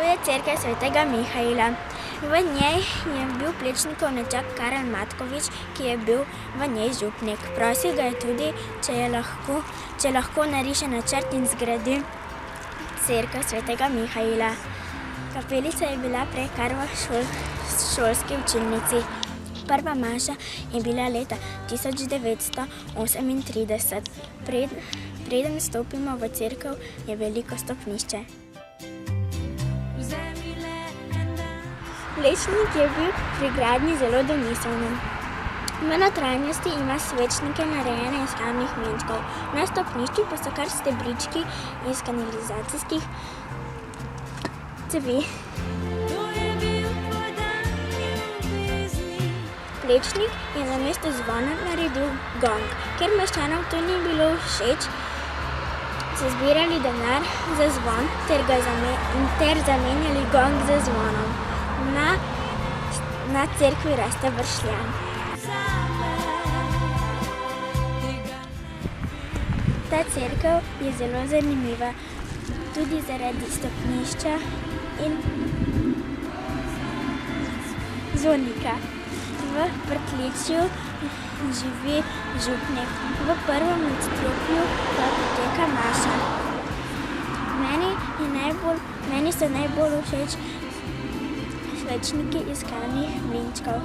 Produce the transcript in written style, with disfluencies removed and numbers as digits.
je cerkev svetega Mihaila. V njej je bil Plečnikov nečak Karl Matkovič, ki je bil v njej župnik. Prosil ga je tudi, če lahko nariše načrt in zgradi cerkev svetega Mihaila. Kapelica je bila prej kar v šolski učilnici. Prva maša je bila leta 1938. Preden stopimo v cerkev, je veliko stopnišče. Plečnik je bil pri gradnji zelo domiseln. V notranjosti ima svečnike narejene iz kamnih mlinčkov. Na stopnišču pa so kar stebrički iz kanalizacijskih cevi. Plečnik je namesto zvona naredil gong. Ker meščanom to ni bilo všeč, so zbirali denar za zvon ter zamenjali gong za zvonom. Na cerkvi raste bršljan. Ta cerkev je zelo zanimiva tudi zaradi stopnišča in zvonika. V pritličju živi župnik. V prvem nadstropju pa poteka maša. Meni so najbolj všeč svečniki iz kamnih mlinčkov.